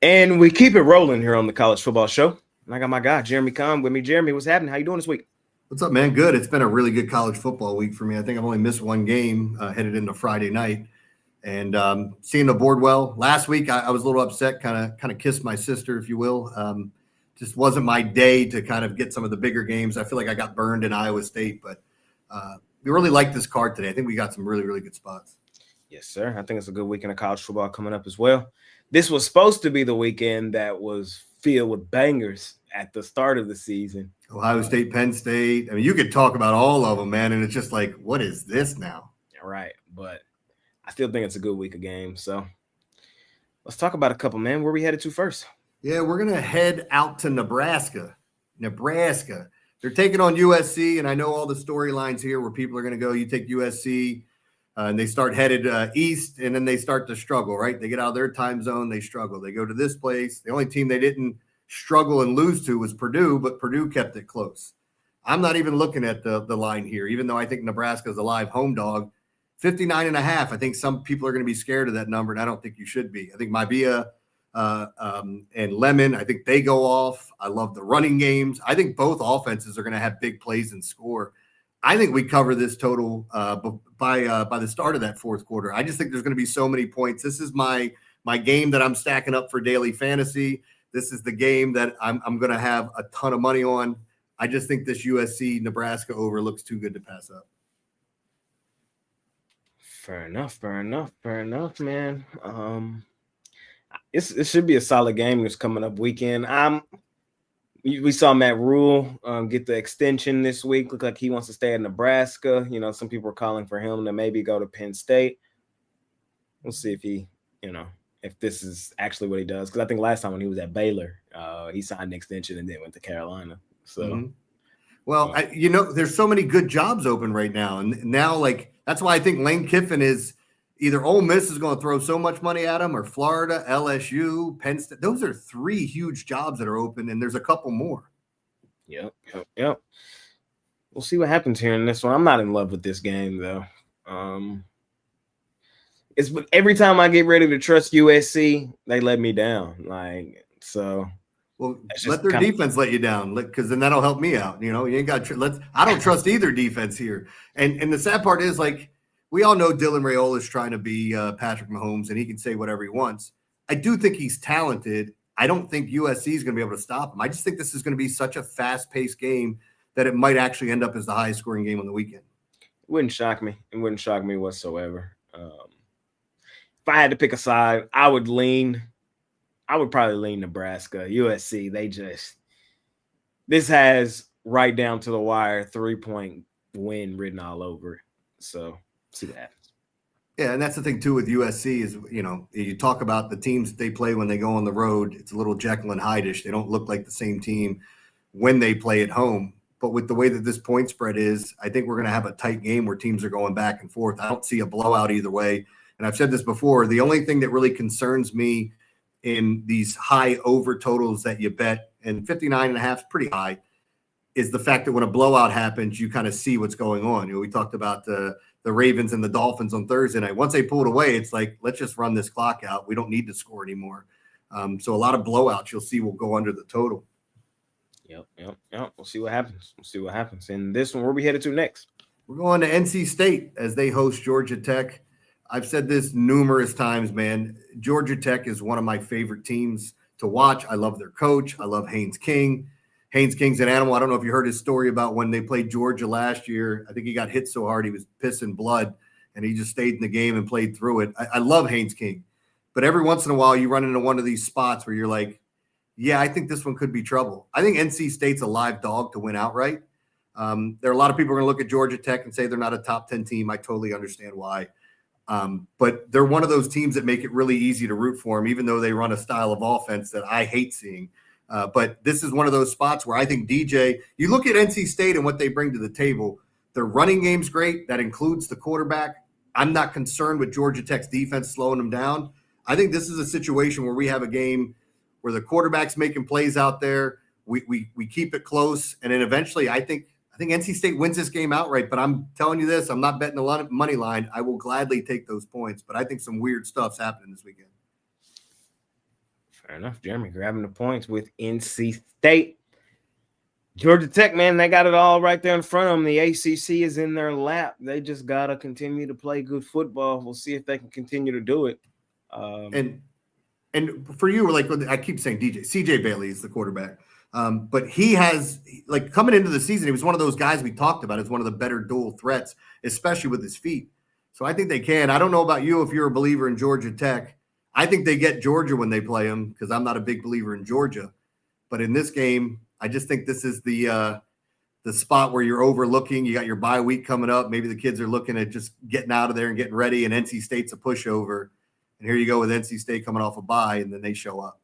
And we keep it rolling here on the College Football Show. And I got my guy, Jeremy Kahn, with me. Jeremy, what's happening? How you doing this week? What's up, man? Good. It's been a really good college football week for me. I think I've only missed one game headed into Friday night, and seeing the board well. Last week, I was a little upset, kind of kissed my sister, if you will. Just wasn't my day to kind of get some of the bigger games. I feel like I got burned in Iowa State, but we really like this card today. I think we got some really, really good spots. Yes, sir. I think it's a good weekend of college football coming up as well. This was supposed to be the weekend that was filled with bangers at the start of the season. Ohio State, Penn State. I mean, you could talk about all of them, man, and it's just like, what is this now? Right, but I still think it's a good week of games. So let's talk about a couple, man. Where we headed to first? Yeah, we're going to head out to Nebraska. They're taking on USC, and I know all the storylines here where people are going to go, you take USC, and they start headed east, and then they start to struggle, right? They get out of their time zone, they struggle. They go to this place. The only team they didn't struggle and lose to was Purdue, but Purdue kept it close. I'm not even looking at the line here, even though I think Nebraska is a live home dog. 59.5. I think some people are going to be scared of that number, and I don't think you should be. I think Maivia and Lemon, I think they go off. I love the running games. I think both offenses are going to have big plays and score. I think we cover this total by the start of that fourth quarter. I just think there's going to be so many points. This is my game that I'm stacking up for daily fantasy. This is the game that I'm going to have a ton of money on. I just think this USC Nebraska over looks too good to pass up. Fair enough, man. It should be a solid game this coming up weekend. We saw Matt Rule get the extension this week. Look like he wants to stay in Nebraska. You know, some people are calling for him to maybe go to Penn State. We'll see if he, if this is actually what he does. Because I think last time when he was at Baylor, he signed an extension and then went to Carolina. So, Well, there's so many good jobs open right now. And now, that's why I think Lane Kiffin is either Ole Miss is going to throw so much money at him, or Florida, LSU, Penn State. Those are three huge jobs that are open, and there's a couple more. Yep. We'll see what happens here in this one. I'm not in love with this game, though. It's every time I get ready to trust USC, they let me down. Well, let their defense let you down, because then that'll help me out. You ain't got I don't trust either defense here. And the sad part is, we all know Dylan Raiola is trying to be Patrick Mahomes, and he can say whatever he wants. I do think he's talented. I don't think USC is going to be able to stop him. I just think this is going to be such a fast-paced game that it might actually end up as the highest-scoring game on the weekend. It wouldn't shock me. It wouldn't shock me whatsoever. If I had to pick a side, I would probably lean Nebraska. USC, this has right down to the wire 3-point win written all over it. So see what happens. Yeah, and that's the thing too with USC is, you talk about the teams that they play when they go on the road. It's a little Jekyll and Hyde-ish. They don't look like the same team when they play at home. But with the way that this point spread is, I think we're going to have a tight game where teams are going back and forth. I don't see a blowout either way. And I've said this before, the only thing that really concerns me in these high over totals that you bet, and 59.5 is pretty high, is the fact that when a blowout happens, you kind of see what's going on. We talked about the Ravens and the Dolphins on Thursday night. Once they pulled away, it's like, let's just run this clock out. We don't need to score anymore. So a lot of blowouts you'll see will go under the total. Yep. We'll see what happens. And this one, where we headed to next? We're going to NC State as they host Georgia Tech. I've said this numerous times, man. Georgia Tech is one of my favorite teams to watch. I love their coach. I love Haynes King. Haynes King's an animal. I don't know if you heard his story about when they played Georgia last year. I think he got hit so hard he was pissing blood, and he just stayed in the game and played through it. I love Haynes King. But every once in a while, you run into one of these spots where you're like, yeah, I think this one could be trouble. I think NC State's a live dog to win outright. There are a lot of people who are going to look at Georgia Tech and say they're not a top 10 team. I totally understand why. But they're one of those teams that make it really easy to root for them, even though they run a style of offense that I hate seeing. But this is one of those spots where I think DJ, you look at NC State and what they bring to the table. Their running game's great. That includes the quarterback. I'm not concerned with Georgia Tech's defense slowing them down. I think this is a situation where we have a game where the quarterback's making plays out there. We keep it close. And then eventually I think NC State wins this game outright, but I'm telling you this, I'm not betting a lot of money line. I will gladly take those points, but I think some weird stuff's happening this weekend. Fair enough. Jeremy grabbing the points with NC State. Georgia Tech, man, they got it all right there in front of them. The ACC is in their lap. They just got to continue to play good football. We'll see if they can continue to do it. And for you, like I keep saying, CJ Bailey is the quarterback. But he has, like, coming into the season, he was one of those guys we talked about as one of the better dual threats, especially with his feet. So I think they can. I don't know about you if you're a believer in Georgia Tech. I think they get Georgia when they play them because I'm not a big believer in Georgia. But in this game, I just think this is the spot where you're overlooking. You got your bye week coming up. Maybe the kids are looking at just getting out of there and getting ready, and NC State's a pushover. And here you go with NC State coming off a bye, and then they show up.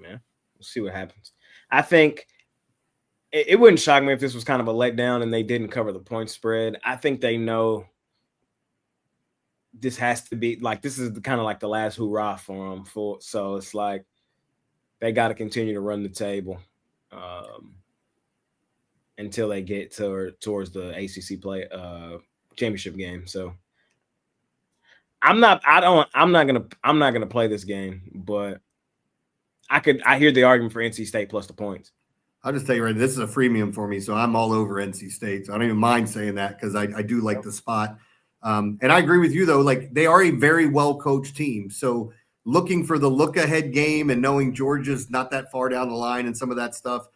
Yeah, we'll see what happens. I think it wouldn't shock me if this was kind of a letdown and they didn't cover the point spread. I think they know this has to be like this is kind of like the last hoorah for them. So it's like they got to continue to run the table until they get towards the ACC play championship game. So I'm not gonna play this game, but I hear the argument for NC State plus the points. I'll just tell you right, this is a freemium for me, so I'm all over NC State. So I don't even mind saying that because I do like the spot. And I agree with you though, like they are a very well coached team. So looking for the look ahead game and knowing Georgia's not that far down the line and some of that stuff,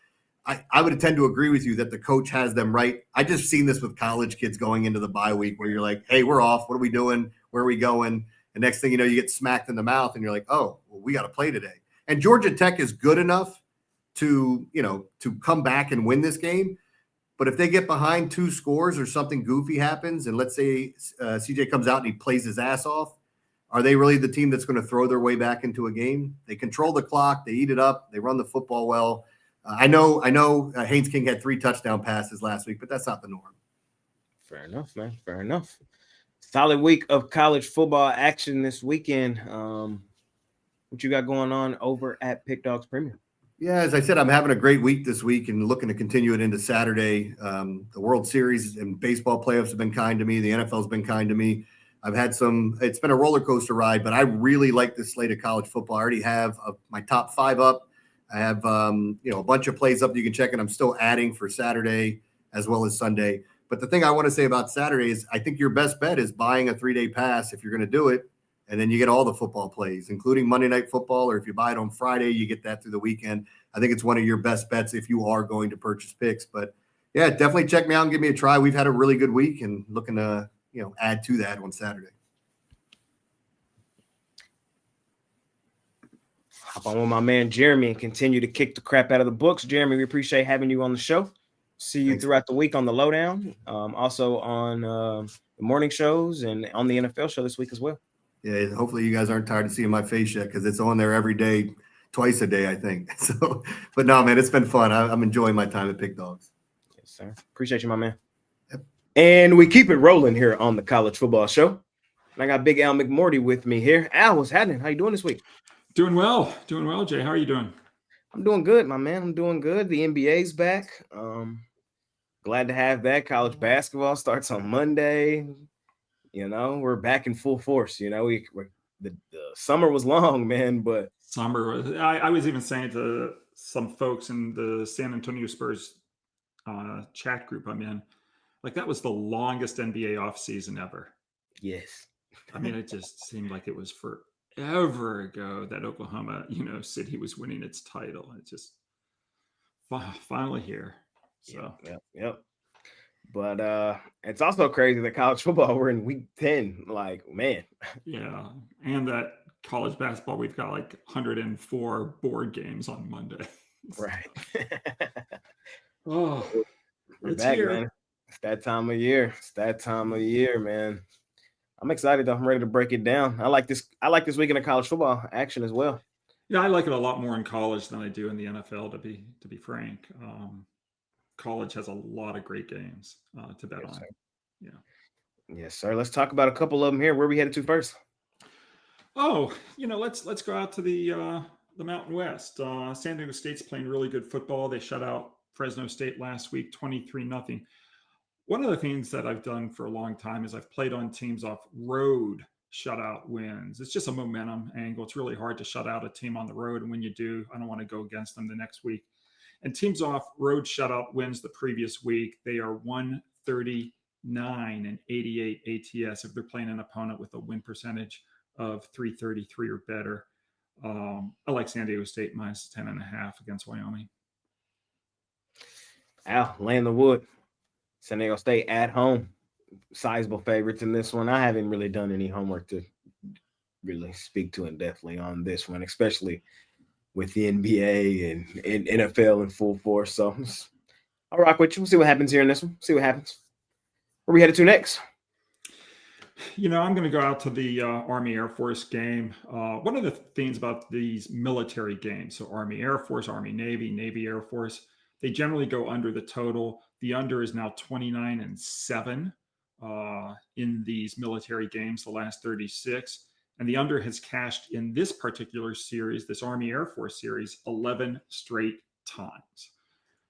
I would tend to agree with you that the coach has them right. I just seen this with college kids going into the bye week where you're like, hey, we're off. What are we doing? Where are we going? The next thing you know, you get smacked in the mouth and you're like, oh, well, we got to play today. And Georgia Tech is good enough to come back and win this game. But if they get behind 2 scores or something goofy happens, and let's say CJ comes out and he plays his ass off, are they really the team that's going to throw their way back into a game? They control the clock. They eat it up. They run the football well. I know Haynes King had 3 touchdown passes last week, but that's not the norm. Fair enough, man. Fair enough. Solid week of college football action this weekend. What you got going on over at Pickdawgz Premium? Yeah, as I said, I'm having a great week this week and looking to continue it into Saturday. The World Series and baseball playoffs have been kind to me. The NFL's been kind to me. I've had it's been a roller coaster ride, but I really like this slate of college football. I already have my top 5 up. I have a bunch of plays up you can check, and I'm still adding for Saturday as well as Sunday. But the thing I want to say about Saturday is I think your best bet is buying a 3-day pass if you're going to do it, and then you get all the football plays, including Monday Night Football, or if you buy it on Friday, you get that through the weekend. I think it's one of your best bets if you are going to purchase picks. But, yeah, definitely check me out and give me a try. We've had a really good week and looking to add to that on Saturday. Hop on with my man Jeremy and continue to kick the crap out of the books. Jeremy, we appreciate having you on the show. See you throughout the week on the Lowdown, also on the morning shows and on the NFL show this week as well. Yeah, hopefully you guys aren't tired of seeing my face yet because it's on there every day, twice a day, I think. So, but no, man, it's been fun. I'm enjoying my time at Pickdawgz. Yes, sir. Appreciate you, my man. Yep. And we keep it rolling here on the College Football Show. And I got Big Al McMordie with me here. Al, what's happening? How you doing this week? Doing well, Jay. How are you doing? I'm doing good, my man. I'm doing good. The NBA's back. Glad to have that. College basketball starts on Monday. We're back in full force. The summer was long, man, but summer was. I was even saying to some folks in the San Antonio Spurs chat group I'm in, like that was the longest NBA offseason ever. Yes. I mean, it just seemed like it was forever ago that Oklahoma, City was winning its title. It's just finally here. So yep. But it's also crazy that college football we're in week 10. Like, man. Yeah, and that college basketball we've got like 104 board games on Monday. Right. Oh, we're back, here. Man. It's that time of year, man. I'm excited though. I'm ready to break it down. I like this weekend of college football action as well. Yeah, I like it a lot more in college than I do in the NFL, to be frank. College has a lot of great games to bet on. Sir. Yeah. Yes, sir. Let's talk about a couple of them here. Where are we headed to first? Oh, let's go out to the Mountain West. San Diego State's playing really good football. They shut out Fresno State last week, 23-0. One of the things that I've done for a long time is I've played on teams off road shutout wins. It's just a momentum angle. It's really hard to shut out a team on the road. And when you do, I don't want to go against them the next week. And teams off road shutout wins the previous week. They are 139 and 88 ATS if they're playing an opponent with a win percentage of 333 or better. I like San Diego State minus 10.5 against Wyoming. Al, laying the wood. San Diego State at home. Sizable favorites in this one. I haven't really done any homework to really speak to in-depthly on this one, especially with the NBA and NFL in full force. So I'll rock with you. We'll see what happens here in this one. See what happens. Where we headed to next? I'm going to go out to the Army Air Force game. One of the things about these military games, so Army Air Force, Army Navy, Navy Air Force, they generally go under the total. The under is now 29-7 in these military games, the last 36. And the under has cashed in this particular series, this Army Air Force series, 11 straight times.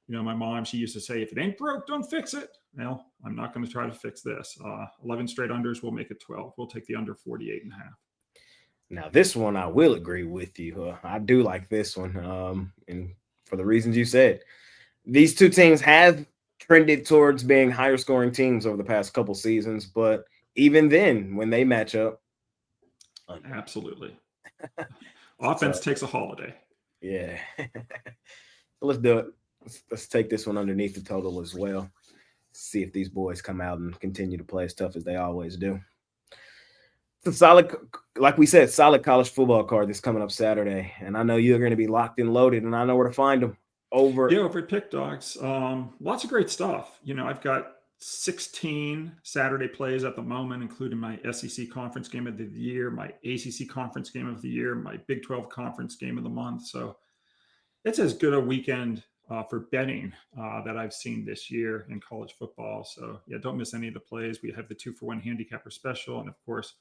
My mom, she used to say, if it ain't broke, don't fix it. Well, I'm not going to try to fix this. 11 straight unders will make it 12. We'll take the under 48.5. Now, this one, I will agree with you. I do like this one. And for the reasons you said, these two teams have trended towards being higher scoring teams over the past couple seasons. But even then, when they match up, absolutely. Offense takes a holiday. Yeah. Let's do it. Let's take this one underneath the total as well. See if these boys come out and continue to play as tough as they always do. It's a solid, like we said, solid college football card that's coming up Saturday. And I know you're going to be locked and loaded, and I know where to find them. Over at Pickdawgz. Lots of great stuff. I've got 16 Saturday plays at the moment, including my SEC conference game of the year, my ACC conference game of the year, my Big 12 conference game of the month. So it's as good a weekend for betting that I've seen this year in college football. So yeah, don't miss any of the plays. We have the 2-for-1 handicapper special. And of course,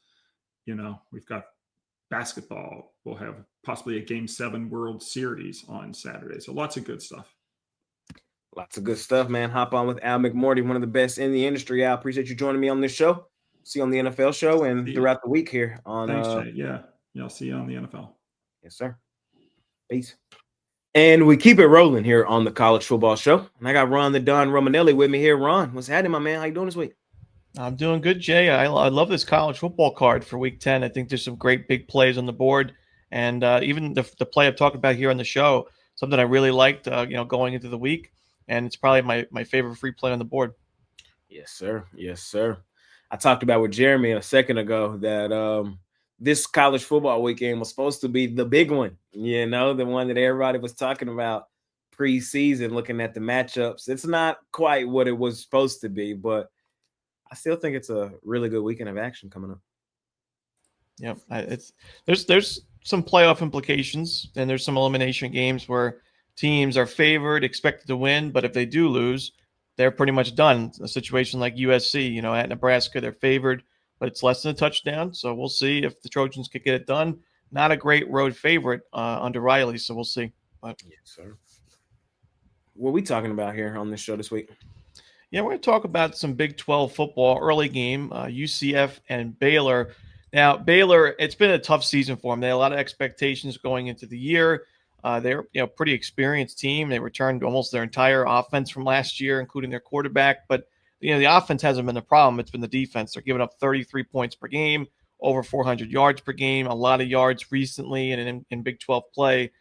we've got basketball. We'll have possibly a Game 7 World Series on Saturday. So lots of good stuff. Lots of good stuff, man. Hop on with Al McMordie, one of the best in the industry. Al, appreciate you joining me on this show. See you on the NFL show and throughout the week here on. Thanks, Jay. Yeah, I'll see you on the NFL. Yes, sir. Peace. And we keep it rolling here on the College Football Show. And I got Ron the Don Romanelli with me here. Ron, what's happening, my man? How you doing this week? I'm doing good, Jay. I love this college football card for Week 10. I think there's some great big plays on the board. And even the play I've talked about here on the show, something I really liked, going into the week. And it's probably my favorite free play on the board. Yes, sir. Yes, sir. I talked about with Jeremy a second ago that this college football weekend was supposed to be the big one, the one that everybody was talking about preseason, looking at the matchups. It's not quite what it was supposed to be, but I still think it's a really good weekend of action coming up. Yep. There's some playoff implications, and there's some elimination games where teams are favored, expected to win, but if they do lose, they're pretty much done. A situation like USC, at Nebraska, they're favored, but it's less than a touchdown. So we'll see if the Trojans could get it done. Not a great road favorite under Riley, so we'll see. But yes, sir. What are we talking about here on this show this week? Yeah, we're going to talk about some Big 12 football early game, UCF and Baylor. Now, Baylor, it's been a tough season for them. They had a lot of expectations going into the year. They're pretty experienced team. They returned almost their entire offense from last year, including their quarterback. But the offense hasn't been the problem. It's been the defense. They're giving up 33 points per game, over 400 yards per game, a lot of yards recently and in Big 12 play.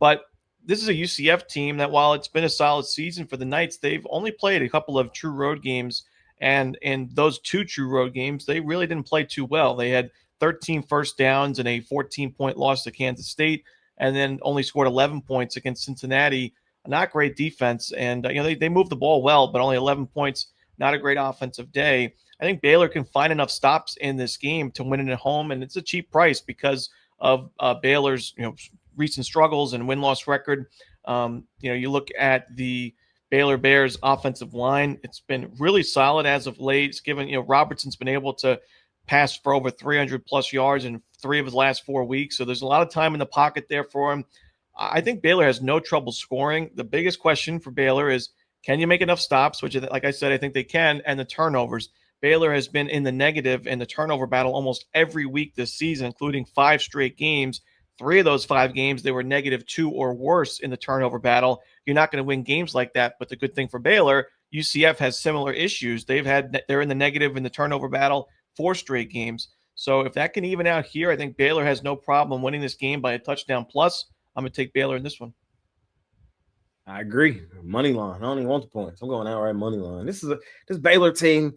But this is a UCF team that, while it's been a solid season for the Knights, they've only played a couple of true road games. And in those 2 true road games, they really didn't play too well. They had 13 first downs and a 14-point loss to Kansas State, and then only scored 11 points against Cincinnati. Not great defense. And, they moved the ball well, but only 11 points, not a great offensive day. I think Baylor can find enough stops in this game to win it at home, and it's a cheap price because of Baylor's, recent struggles and win-loss record. You look at the Baylor Bears offensive line, it's been really solid as of late. It's given, Robertson's been able to pass for over 300 plus yards in 3 of his last 4 weeks. So there's a lot of time in the pocket there for him. I think Baylor has no trouble scoring. The biggest question for Baylor is, can you make enough stops, which, like I said, I think they can, and the turnovers. Baylor has been in the negative in the turnover battle almost every week this season, including 5 straight games. 3 of those 5 games, they were -2 or worse in the turnover battle. You're not going to win games like that. But the good thing for Baylor, UCF has similar issues. They're in the negative in the turnover battle 4 straight games. So if that can even out here, I think Baylor has no problem winning this game by a touchdown plus. I'm going to take Baylor in this one. I agree. Money line. I don't even want the points. I'm going outright money line. This Baylor team.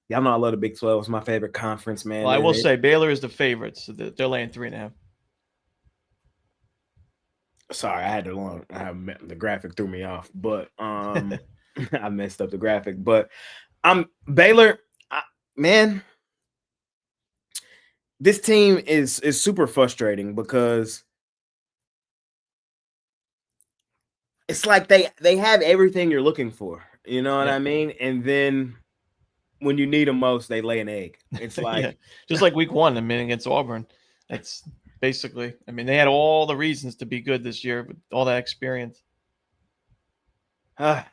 Y'all know I love the Big 12. It's my favorite conference, man. Well, I will say Baylor is the favorite, so they're laying 3.5. Sorry, I had the graphic threw me off, but I messed up the graphic. But Baylor, man. This team is super frustrating because it's like they have everything you're looking for. You know what I mean? And then when you need them most, they lay an egg. It's like just like week 1, against Auburn. That's basically, they had all the reasons to be good this year, with all that experience. I'm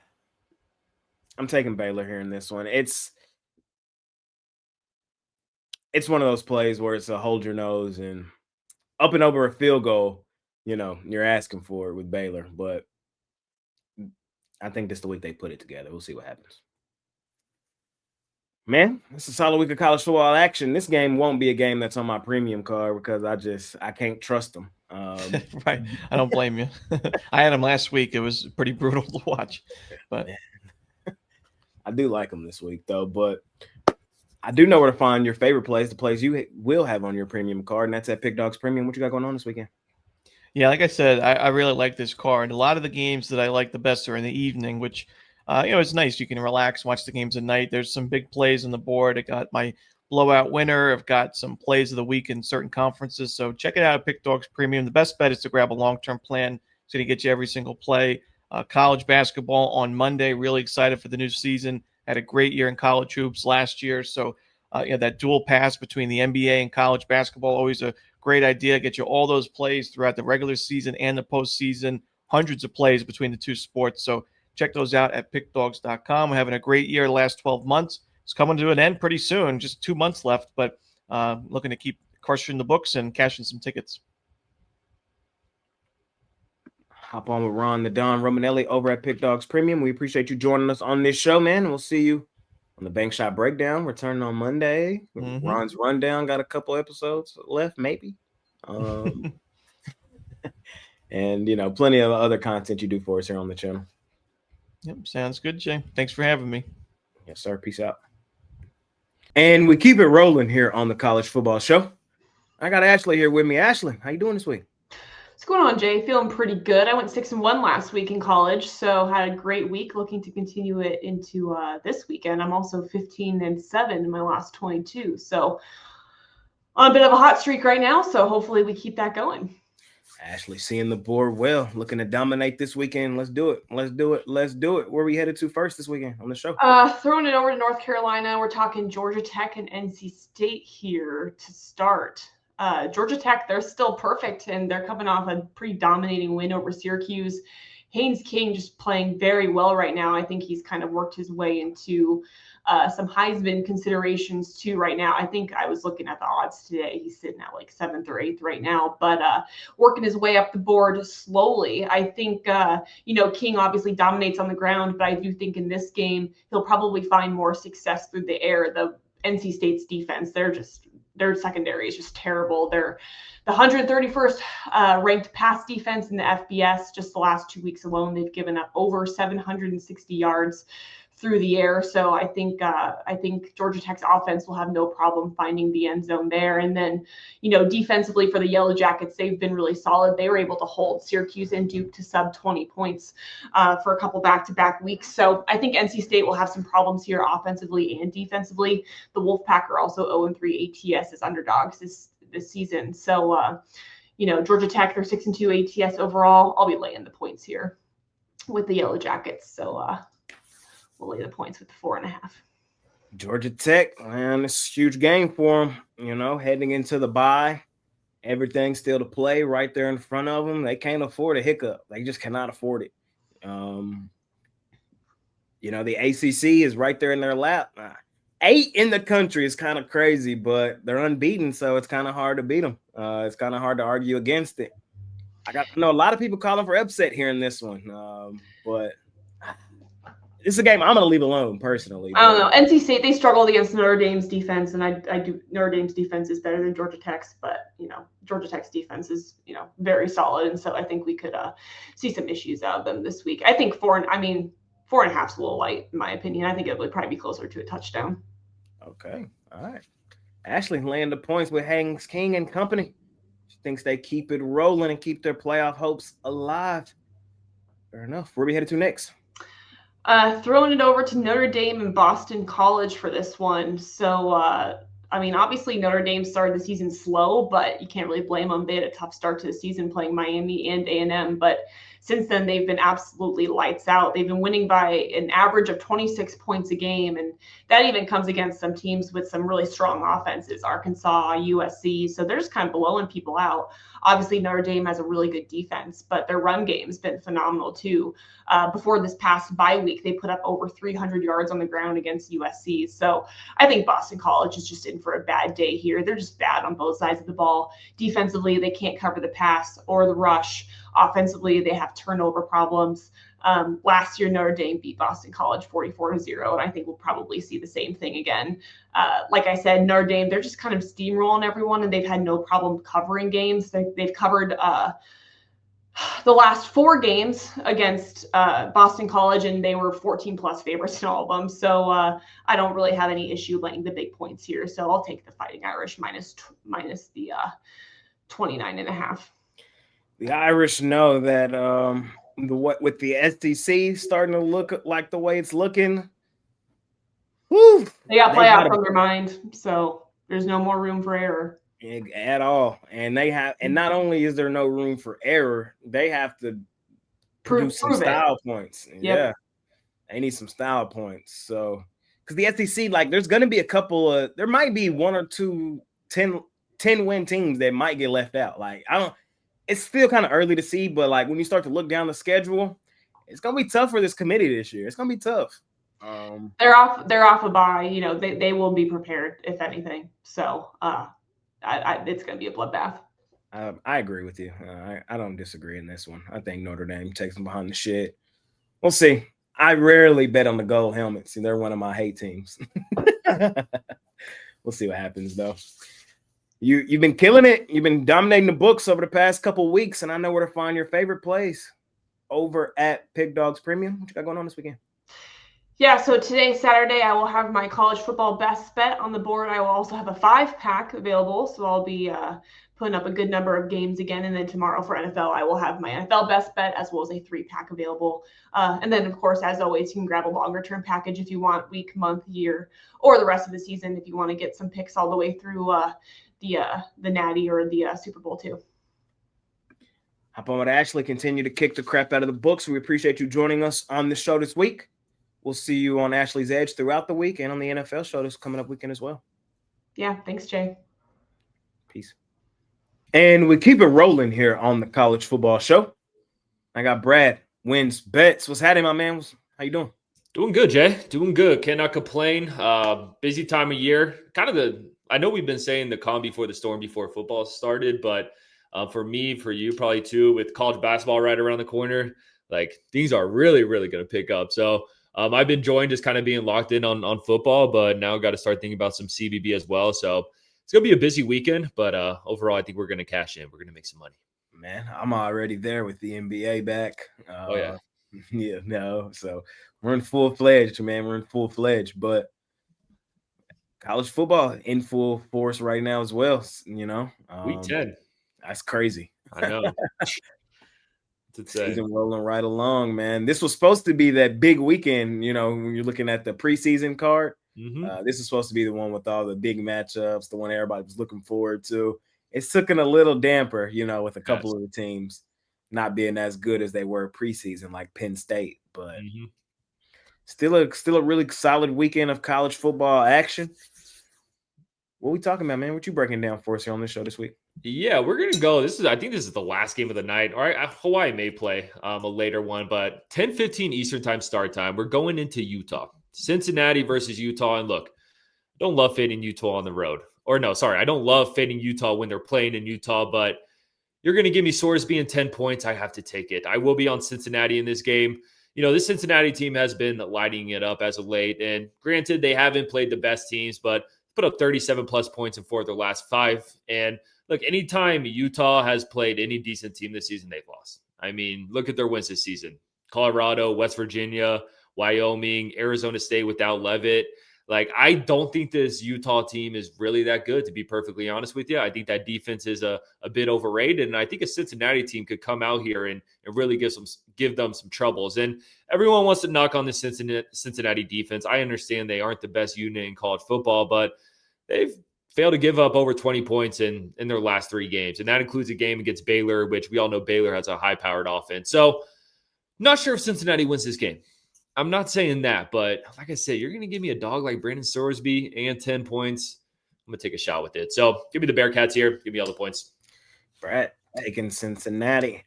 taking Baylor here in this one. It's one of those plays where it's a hold your nose and up and over a field goal, you're asking for it with Baylor, but I think this is the week they put it together. We'll see what happens. Man, it's a solid week of college football action. This game won't be a game that's on my premium card because I can't trust them. Right. I don't blame you. I had them last week. It was pretty brutal to watch, but I do like them this week though, but I do know where to find your favorite plays, the plays you will have on your premium card, and that's at Pickdawgz Premium. What you got going on this weekend? Yeah, like I said, I really like this card. A lot of the games that I like the best are in the evening, which, it's nice. You can relax, watch the games at night. There's some big plays on the board. I got my blowout winner. I've got some plays of the week in certain conferences. So check it out at Pickdawgz Premium. The best bet is to grab a long-term plan. It's going to get you every single play. College basketball on Monday. Really excited for the new season. Had a great year in college hoops last year. So, that dual pass between the NBA and college basketball, always a great idea. Get you all those plays throughout the regular season and the postseason. Hundreds of plays between the two sports. So check those out at pickdawgz.com. We're having a great year the last 12 months. It's coming to an end pretty soon. Just 2 months left, but looking to keep crushing the books and cashing some tickets. Hop on with Ron the Don Romanelli over at Pickdawgz Premium. We appreciate you joining us on this show, man. We'll see you on the Bank Shot Breakdown, returning on Monday. Mm-hmm. Ron's Rundown got a couple episodes left, maybe. And, plenty of other content you do for us here on the channel. Yep, sounds good, Jay. Thanks for having me. Yes, sir. Peace out. And we keep it rolling here on the College Football Show. I got Ashley here with me. Ashley, how you doing this week? What's going on, Jay? Feeling pretty good. I went 6-1 last week in college, so had a great week. Looking to continue it into this weekend. I'm also 15-7 in my last 22, so on a bit of a hot streak right now. So hopefully we keep that going. Ashley seeing the board well, looking to dominate this weekend. Let's do it. Where are we headed to first this weekend on the show? Throwing it over to North Carolina. We're talking Georgia Tech and NC State here to start. Georgia Tech, they're still perfect, and they're coming off a pretty dominating win over Syracuse. Haynes King just playing very well right now. I think he's kind of worked his way into some Heisman considerations too right now. I think I was looking at the odds today. He's sitting at like 7th or 8th right now, but working his way up the board slowly. I think, King obviously dominates on the ground, but I do think in this game, he'll probably find more success through the air. The NC State's defense, their secondary is just terrible. They're the 131st ranked pass defense in the FBS. Just the last 2 weeks alone, they've given up over 760 yards through the air. So I think Georgia Tech's offense will have no problem finding the end zone there. And then, defensively for the Yellow Jackets, they've been really solid. They were able to hold Syracuse and Duke to sub 20 points for a couple back-to-back weeks. So I think NC State will have some problems here offensively and defensively. The Wolfpack are also 0-3 ATS as underdogs this season. So, Georgia Tech, they're 6-2 ATS overall. I'll be laying the points here with the Yellow Jackets. So, we'll lay the points with the 4.5. Georgia Tech, man, it's a huge game for them. Heading into the bye, everything's still to play right there in front of them. They can't afford a hiccup. They just cannot afford it. The ACC is right there in their lap. 8 in the country is kind of crazy, but they're unbeaten, so it's kind of hard to beat them. It's kind of hard to argue against it. I know a lot of people calling for upset here in this one, but it's a game I'm going to leave alone personally. I don't know. NC State, they struggled against Notre Dame's defense, and I do. Notre Dame's defense is better than Georgia Tech's, but Georgia Tech's defense is very solid, and so I think we could see some issues out of them this week. I think 4.5 is a little light in my opinion. I think it would probably be closer to a touchdown. Okay, all right. Ashley laying the points with Haynes King and company. She thinks they keep it rolling and keep their playoff hopes alive. Fair enough. Where are we headed to next? Throwing it over to Notre Dame and Boston College for this one. So, obviously Notre Dame started the season slow, but you can't really blame them. They had a tough start to the season playing Miami and A&M, but since then they've been absolutely lights out. They've been winning by an average of 26 points a game, and that even comes against some teams with some really strong offenses, Arkansas, USC. So they're just kind of blowing people out. Obviously, Notre Dame has a really good defense, but their run game's been phenomenal too. Before this past bye week, they put up over 300 yards on the ground against USC. So I think Boston College is just in for a bad day here. They're just bad on both sides of the ball. Defensively, they can't cover the pass or the rush. Offensively, they have turnover problems. Last year, Notre Dame beat Boston College 44-0, and I think we'll probably see the same thing again. Like I said, Notre Dame, they're just kind of steamrolling everyone, and they've had no problem covering games. They've covered the last 4 games against Boston College, and they were 14-plus favorites in all of them. So I don't really have any issue laying the big points here. So I'll take the Fighting Irish minus the 29.5. The Irish know that with the SEC starting to look like the way it's looking, whew, they got playoff on their mind, so there's no more room for error at all. And not only is there no room for error, they have to produce some style points. Yep. Yeah, they need some style points. So, because the SEC, there's going to be there might be 1 or 2 10-win teams that might get left out. It's still kind of early to see, but when you start to look down the schedule, it's gonna be tough for this committee this year. It's gonna be tough. They're off a bye. They will be prepared if anything. So it's gonna be a bloodbath. I agree with you. I don't disagree in this one. I think Notre Dame takes them behind the shed. We'll see. I rarely bet on the gold helmets. They're one of my hate teams. We'll see what happens though. You've been killing it. You've been dominating the books over the past couple of weeks, and I know where to find your favorite plays over at Pickdawgz Premium. What you got going on this weekend? Yeah, so today, Saturday, I will have my college football best bet on the board. I will also have a 5-pack available, so I'll be putting up a good number of games again. And then tomorrow for NFL, I will have my NFL best bet as well as a 3-pack available. And then, of course, as always, you can grab a longer-term package if you want, week, month, year, or the rest of the season if you want to get some picks all the way through the Natty or the Super Bowl too. Hop on with Ashley. Continue to kick the crap out of the books. We appreciate you joining us on the show this week. We'll see you on Ashley's Edge throughout the week and on the NFL show this coming up weekend as well. Yeah, thanks, Jay. Peace. And we keep it rolling here on the College Football Show. I got Brad Wins Bets. What's happening, my man? How you doing? Doing good, Jay. Doing good. Cannot complain. Busy time of year. I know we've been saying the calm before the storm before football started, but for me, for you probably too, with college basketball right around the corner, things are really, really going to pick up. So I've been enjoying just kind of being locked in on football, but now got to start thinking about some CBB as well. So it's going to be a busy weekend, but overall, I think we're going to cash in. We're going to make some money. Man, I'm already there with the NBA back. Oh, yeah. Yeah, no. So we're in full-fledged, man. We're in full-fledged, but college football in full force right now as well, Week 10. That's crazy. I know. Season rolling right along, man. This was supposed to be that big weekend, when you're looking at the preseason card. Mm-hmm. This is supposed to be the one with all the big matchups, the one everybody was looking forward to. It's taken a little damper, with a couple of the teams not being as good as they were preseason, like Penn State. But still a really solid weekend of college football action. What we talking about, man? What you breaking down for us here on this show this week? Yeah, we're going to go. I think this is the last game of the night. All right, Hawaii may play a later one, but 10:15 Eastern time start time. We're going into Utah. Cincinnati versus Utah. And look, don't love fading Utah on the road. Or no, sorry, I don't love fading Utah when they're playing in Utah, but you're going to give me Soares being 10 points. I have to take it. I will be on Cincinnati in this game. This Cincinnati team has been lighting it up as of late. And granted, they haven't played the best teams, but put up 37 plus points in 4 of their last 5. And look, anytime Utah has played any decent team this season, they've lost. I mean, look at their wins this season. Colorado, West Virginia, Wyoming, Arizona State without Levitt. I don't think this Utah team is really that good, to be perfectly honest with you. I think that defense is a bit overrated, and I think a Cincinnati team could come out here and really give them some troubles. And everyone wants to knock on the Cincinnati defense. I understand they aren't the best unit in college football, but they've failed to give up over 20 points in their last 3 games, and that includes a game against Baylor, which we all know Baylor has a high-powered offense. So not sure if Cincinnati wins this game. I'm not saying that, but like I said, you're going to give me a dog like Brandon Sorsby and 10 points. I'm going to take a shot with it. So give me the Bearcats here. Give me all the points. Brett taking Cincinnati.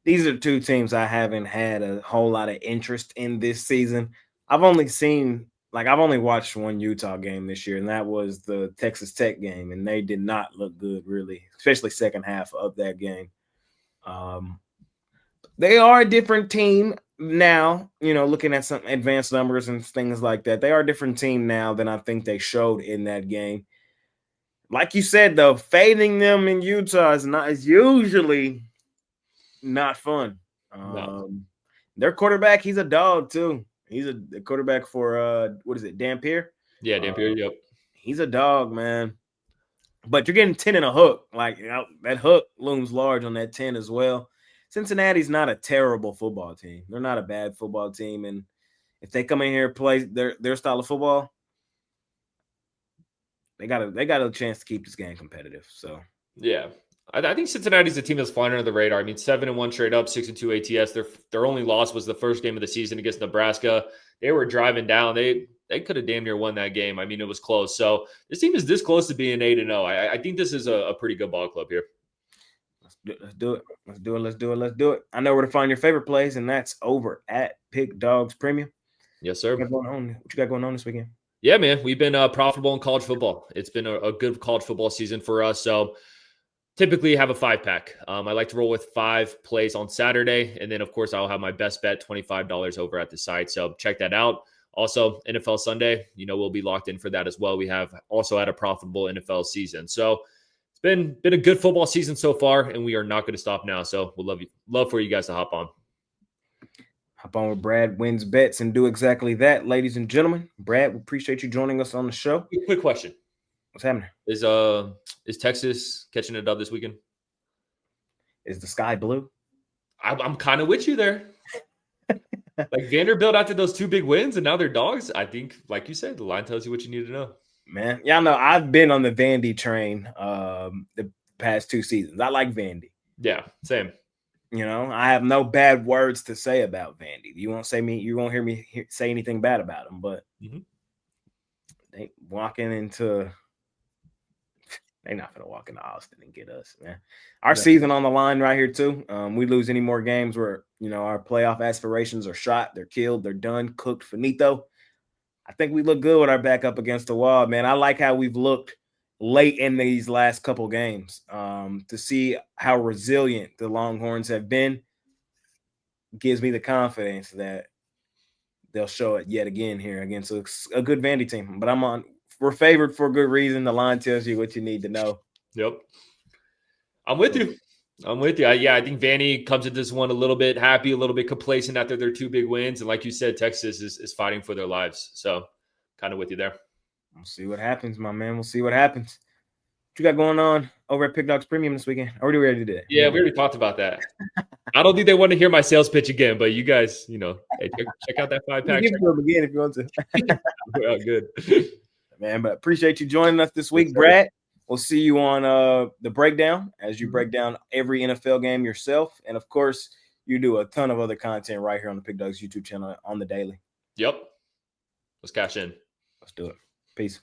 These are 2 teams I haven't had a whole lot of interest in this season. I've only watched one Utah game this year, and that was the Texas Tech game, and they did not look good, really, especially second half of that game. They are a different team now, looking at some advanced numbers and things like that. They are a different team now than I think they showed in that game. Like you said, though, fading them in Utah is usually not fun. No. Their quarterback, he's a dog too. He's a quarterback for Dampier? Yeah, Dampier, yep. He's a dog, man. But you're getting 10 in a hook. That hook looms large on that 10 as well. Cincinnati's not a terrible football team. They're not a bad football team. And if they come in here and play their style of football, they got a chance to keep this game competitive. So yeah. I think Cincinnati's a team that's flying under the radar. I mean, 7-1 straight up, 6-2 ATS. Their only loss was the first game of the season against Nebraska. They were driving down. They could have damn near won that game. I mean, it was close. So this team is this close to being 8-0. I think this is a pretty good ball club here. Let's do it. I know where to find your favorite plays, and that's over at Pickdawgz Premium. Yes, sir. What you got going on this weekend? Yeah, man. We've been profitable in college football. It's been a good college football season for us. So typically have a 5-pack. I like to roll with 5 plays on Saturday. And then, of course, I'll have my best bet, $25 over at the site. So check that out. Also, NFL Sunday, we'll be locked in for that as well. We have also had a profitable NFL season. So it's been a good football season so far, and we are not going to stop now. So we'll love for you guys to hop on. Hop on with Brad Wins Bets and do exactly that, ladies and gentlemen. Brad, we appreciate you joining us on the show. Quick question. What's happening? Is Texas catching a dub this weekend? Is the sky blue? I'm kind of with you there. Vanderbilt after those 2 big wins, and now they're dogs. I think, like you said, the line tells you what you need to know. Man, y'all know I've been on the Vandy train the past 2 seasons. I like Vandy. Yeah, same. I have no bad words to say about Vandy. You won't hear me say anything bad about them, but they walking into. They're not going to walk into Austin and get us, man. Our season on the line right here, too. We lose any more games where, our playoff aspirations are shot. They're killed. They're done. Cooked. Finito. I think we look good with our back up against the wall, man. I like how we've looked late in these last couple games to see how resilient the Longhorns have been. Gives me the confidence that they'll show it yet again here against a good Vandy team. But we're favored for a good reason. The line tells you what you need to know. Yep. I'm with you. I think Vandy comes into this one a little bit happy, a little bit complacent after their 2 big wins. And like you said, Texas is fighting for their lives. So kind of with you there. We'll see what happens, my man. We'll see what happens. What you got going on over at Pickdawgz Premium this weekend? Or do we already did it? Yeah, we already talked about that. I don't think they want to hear my sales pitch again, but you guys, hey, check out that 5-pack. Give it to them again if you want to. Well, good. Man, but appreciate you joining us this week, Brad. We'll see you on the breakdown as you break down every NFL game yourself. And, of course, you do a ton of other content right here on the Pickdawgz YouTube channel on the daily. Yep. Let's cash in. Let's do it. Peace.